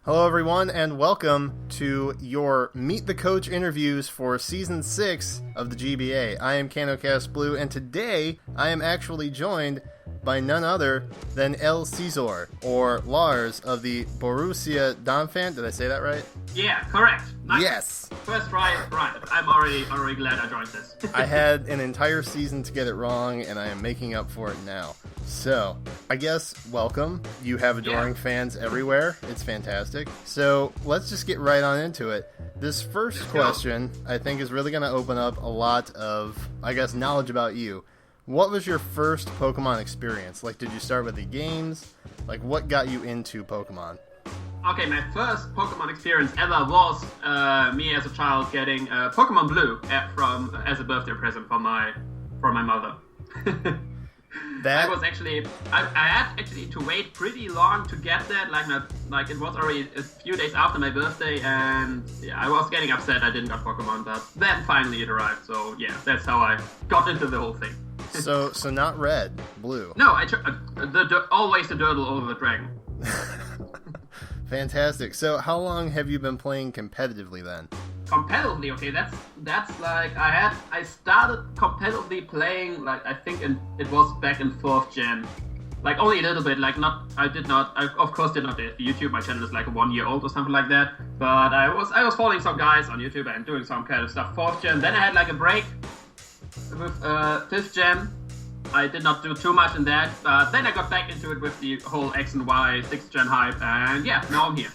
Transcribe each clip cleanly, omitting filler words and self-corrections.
Hello, everyone, and welcome to your Meet the Coach interviews for Season 6 of the GBA. I am KantoCastBlue, and today I am actually joined by none other than El Caesar, or Lars, of the Borussia Donphan. Did I say that right? Yeah, correct. Nice. Yes. First try, right. I'm already glad I joined this. I had an entire season to get it wrong, and I am making up for it now. So, I guess, welcome. You have adoring fans everywhere. It's fantastic. So, let's just get right on into it. This first question, I think, is really going to open up a lot of, knowledge about you. What was your first Pokemon experience? Like, did you start with the games? Like, what got you into Pokemon? Okay, my first Pokemon experience ever was me as a child getting Pokemon Blue as a birthday present from my mother. I had actually to wait pretty long to get that. Like it was already a few days after my birthday, and I was getting upset I didn't get Pokemon. But then finally it arrived. So yeah, that's how I got into the whole thing. So not red, blue. No, always the Dirtle over the Dragon. Fantastic. So how long have you been playing competitively then? Competitively, okay, that's like I started competitively playing, like, I think it was back in 4th gen. Like, only a little bit, like, I of course did not do YouTube. My channel is like 1 year old or something like that. But I was following some guys on YouTube and doing some kind of stuff 4th gen. Then I had like a break with 5th gen. I did not do too much in that, but then I got back into it with the whole X and Y 6th gen hype, and yeah, now I'm here,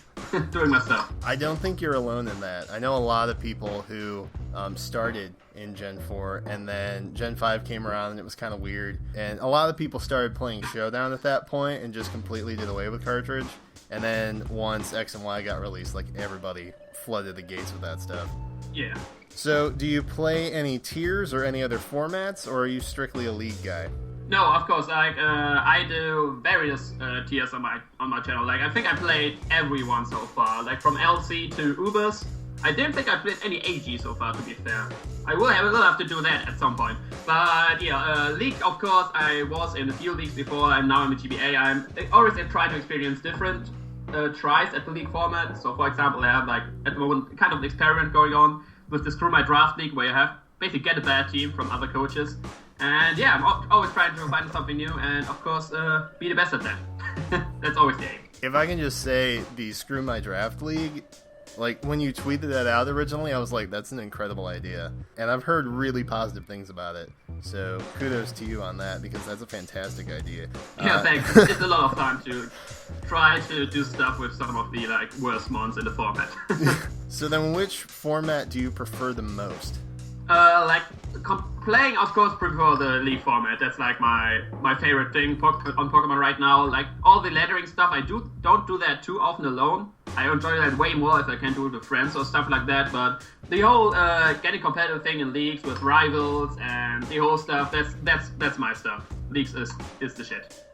doing my stuff. I don't think you're alone in that. I know a lot of people who started in Gen 4, and then Gen 5 came around, and it was kind of weird, and a lot of people started playing Showdown at that point, and just completely did away with cartridge, and then once X and Y got released, like, everybody flooded the gates with that stuff. Yeah. So, do you play any tiers or any other formats, or are you strictly a league guy? No, of course. Like I do various tiers on my channel. Like I think I played everyone so far. Like from LC to Ubers. I didn't think I played any AG so far, to be fair. I will have to do that at some point. But yeah, League, of course. I was in a few leagues before. I'm now in the GBA. I'm always trying to experience different tries at the league format. So, for example, I have like at the moment kind of an experiment going on with the Screw My Draft League, where you have basically get a bad team from other coaches. And yeah, I'm always trying to find something new and, of course, be the best at that. That's always the aim. If I can just say, the Screw My Draft League, like, when you tweeted that out originally, I was like, that's an incredible idea. And I've heard really positive things about it. So kudos to you on that, because that's a fantastic idea. Yeah, thanks. It's a lot of time to try to do stuff with some of the, like, worst mons in the format. So then which format do you prefer the most? Playing, of course, prefer the league format. That's like my favorite thing on Pokemon right now. Like all the lettering stuff, I don't do that too often alone. I enjoy that way more if I can do it with friends or stuff like that. But the whole getting competitive thing in leagues with rivals and the whole stuff, that's my stuff. Leagues is the shit.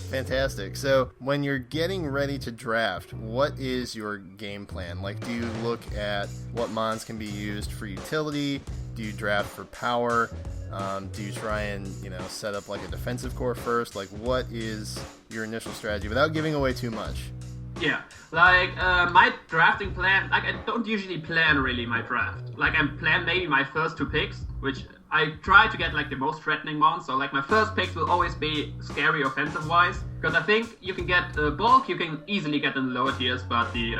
Fantastic. So when you're getting ready to draft, what is your game plan? Like, do you look at what mons can be used for utility? Do you draft for power? Do you try and, set up like a defensive core first? Like, what is your initial strategy without giving away too much? Yeah, like my drafting plan, like I don't usually plan really my draft. Like I plan maybe my first 2 picks, which I try to get like the most threatening ones. So like my first picks will always be scary offensive wise, because I think you can get bulk, you can easily get in the lower tiers, but the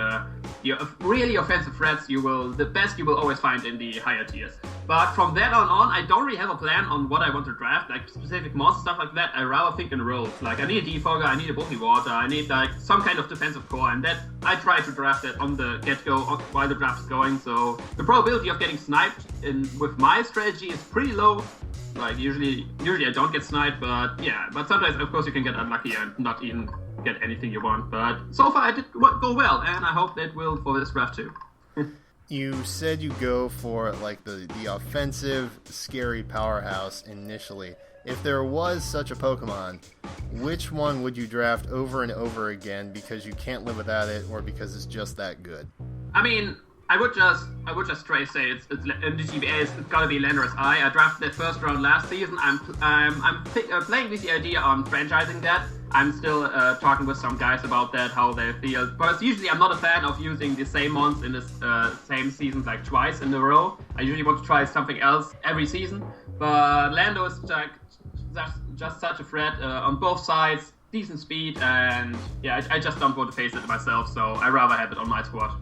really offensive threats the best you will always find in the higher tiers. But from that on, I don't really have a plan on what I want to draft, like specific monsters, stuff like that. I rather think in roles. Like I need a Defogger, I need a Bulky Water, I need like some kind of defensive core, and that I try to draft that on the get-go while the draft is going. So the probability of getting sniped with my strategy is pretty low. Like usually I don't get sniped, but sometimes of course you can get unlucky and not even get anything you want. But so far I did go well, and I hope that will for this draft too. You said you go for like the offensive, scary powerhouse initially. If there was such a Pokemon, which one would you draft over and over again because you can't live without it, or because it's just that good? I mean, I would just straight say it's in the GBA it's gotta be Landorus-Therian. I drafted that first round last season. I'm playing with the idea on franchising that. I'm still talking with some guys about that, how they feel. But usually I'm not a fan of using the same mons in the same season like twice in a row. I usually want to try something else every season. But Lando is just such a threat on both sides. Decent speed, and yeah, I just don't want to face it myself, so I rather have it on my squad.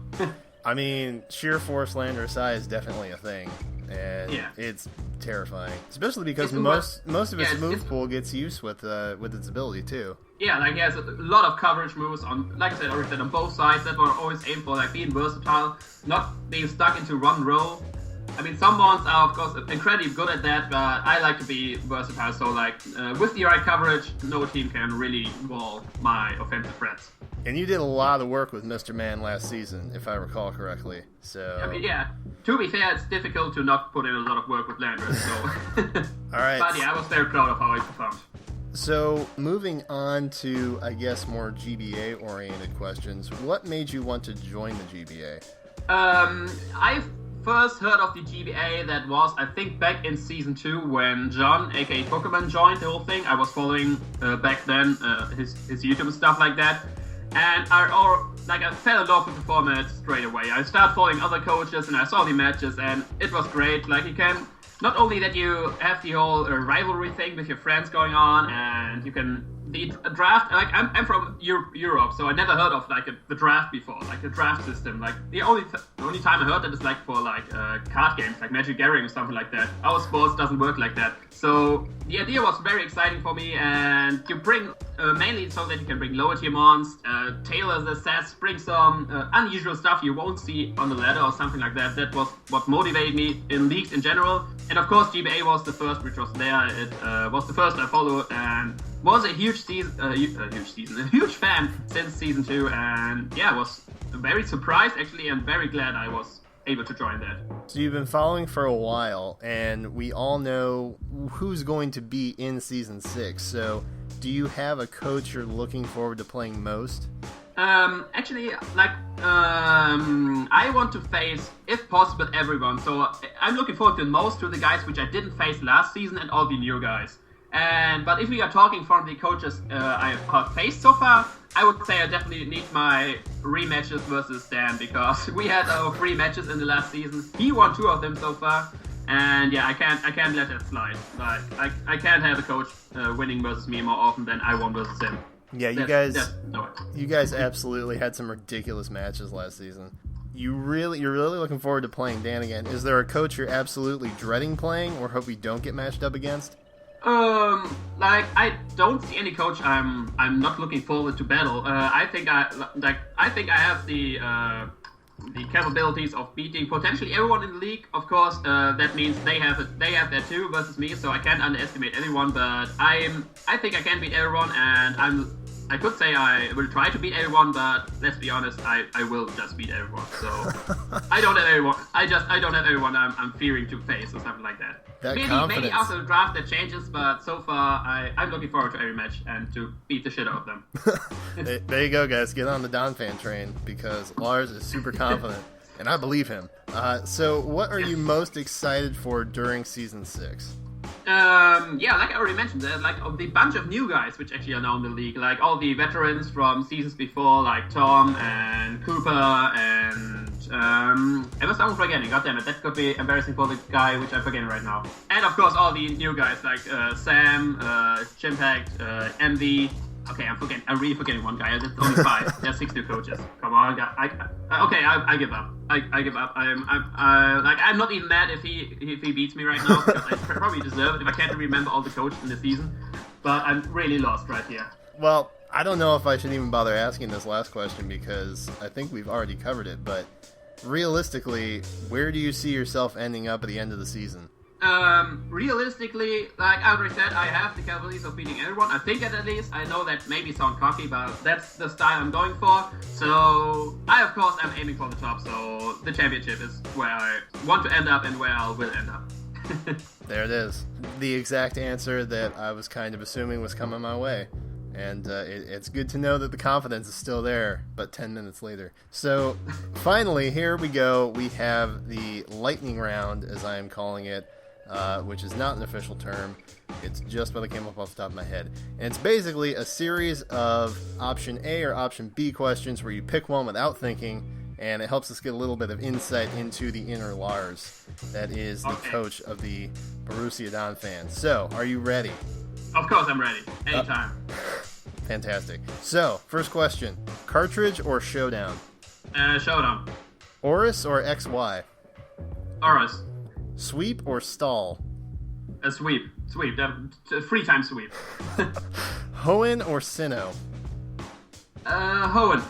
I mean, sheer force Landorus-Therian is definitely a thing, and it's terrifying, especially because most of its move pool gets used with its ability too. Yeah, like he has a lot of coverage moves on, like I said, on both sides that were always aimed for, like being versatile, not being stuck into one role. I mean, some mons are, of course, incredibly good at that, but I like to be versatile, so, like, with the right coverage, no team can really wall my offensive threats. And you did a lot of work with Mr. Man last season, if I recall correctly, so... I mean, yeah, to be fair, it's difficult to not put in a lot of work with Landorus, so... Alright. But yeah, I was very proud of how he performed. So, moving on to, I guess, more GBA-oriented questions, what made you want to join the GBA? I've first heard of the GBA that was, I think, back in Season 2 when John, aka Pokemon, joined the whole thing. I was following back then his YouTube and stuff like that. And I fell in love with the format straight away. I started following other coaches and I saw the matches and it was great. Like, you can, not only that you have the whole rivalry thing with your friends going on, and you can, the draft, like, I'm from Europe, so I never heard of, like, the draft before, like, the draft system. Like, the only time I heard that is, like, for, like, card games, like Magic Gathering or something like that. Our sports doesn't work like that. So, the idea was very exciting for me, and you bring, mainly so that you can bring lower tier mons, tailor the sets, bring some unusual stuff you won't see on the ladder or something like that. That was what motivated me in leagues in general. And of course, GBA was the first which was there. It was the first I followed, and was a huge fan since Season 2, and yeah, was very surprised actually, and very glad I was able to join that. So you've been following for a while, and we all know who's going to be in Season 6, so do you have a coach you're looking forward to playing most? Actually, like, I want to face, if possible, everyone, so I'm looking forward to most to the guys which I didn't face last season and all the new guys. But if we are talking from the coaches I have faced so far, I would say I definitely need my rematches versus Dan, because we had our 3 matches in the last season. He won 2 of them so far, and yeah, I can't let that slide. Like, I can't have a coach winning versus me more often than I won versus him. Yeah, you guys absolutely had some ridiculous matches last season. You're really looking forward to playing Dan again. Is there a coach you're absolutely dreading playing, or hope you don't get matched up against? Like, I don't see any coach I'm not looking forward to battle. I think I have the capabilities of beating potentially everyone in the league. Of course, that means they have that too versus me, so I can't underestimate anyone. But I think I can beat everyone, and I could say I will try to beat everyone, but let's be honest, I will just beat everyone. So I don't have everyone. I don't have everyone I'm fearing to face or something like that. Maybe after the draft that changes, but so far I'm looking forward to every match and to beat the shit out of them. There you go, guys. Get on the Donphan train, because Lars is super confident, and I believe him. So what are you most excited for during Season 6? Yeah, like I already mentioned, like the bunch of new guys which actually are now in the league, like all the veterans from seasons before, like Tom and Cooper and I was someone forgetting. God damn it, that could be embarrassing for the guy which I'm forgetting right now. And of course all the new guys like Sam, Chimpact, MV. Okay, I'm really forgetting one guy. There's only 5. There's 6 new coaches. Come on, I give up. I give up. I'm not even mad if he beats me right now, because I probably deserve it if I can't remember all the coaches in the season. But I'm really lost right here. Well, I don't know if I should even bother asking this last question, because I think we've already covered it. But realistically, where do you see yourself ending up at the end of the season? Realistically, like I already said, I have the capabilities of beating everyone. I think at least. I know that maybe sound cocky, but that's the style I'm going for. So, of course, I'm aiming for the top. So, the championship is where I want to end up and where I will end up. There it is. The exact answer that I was kind of assuming was coming my way. And it's good to know that the confidence is still there, but 10 minutes later. So, finally, here we go. We have the lightning round, as I am calling it. which is not an official term. It's just what I came up off the top of my head. And it's basically a series of option A or option B questions where you pick one without thinking, and it helps us get a little bit of insight into the inner Lars, that is the coach of the Borussia Donphan. So, are you ready? Of course I'm ready. Anytime. Fantastic. So, first question. Cartridge or Showdown? Showdown. Oris or XY? Oris. Sweep or stall? A sweep. Sweep. 3 times sweep. Hoenn or Sinnoh? Hoenn.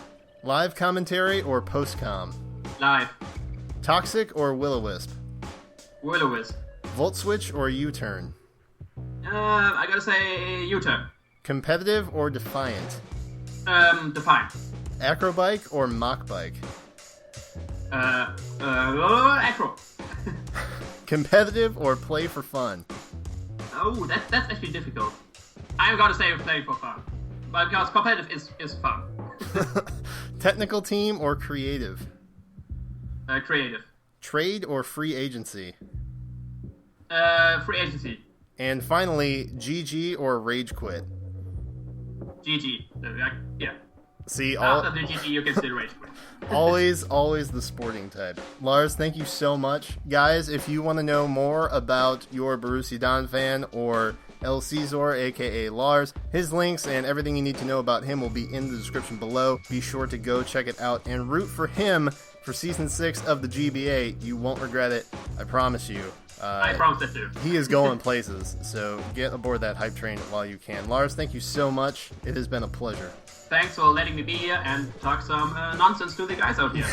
Live commentary or post-com? Live. Toxic or Will-O-Wisp? Will-O-Wisp. Volt switch or U-turn? I gotta say U-turn. Competitive or defiant? Defiant. Acrobike or mock bike? Acro. Competitive or play for fun? Oh, that's actually difficult. I'm gonna say play for fun. Because competitive is fun. Technical team or creative? Creative. Trade or free agency? Free agency. And finally, GG or rage quit? GG. Yeah. See, After the GG, you can still rage quit. always the sporting type. Lars, thank you so much. Guys, if you want to know more about your Borussia Donphan or El Cesar, aka Lars, his links and everything you need to know about him will be in the description below. Be sure to go check it out and root for him for Season 6 of the GBA. You won't regret it, I promise you. I promise that too. He is going places, so get aboard that hype train while you can. Lars, thank you so much. It has been a pleasure. Thanks for letting me be here and talk some nonsense to the guys out here.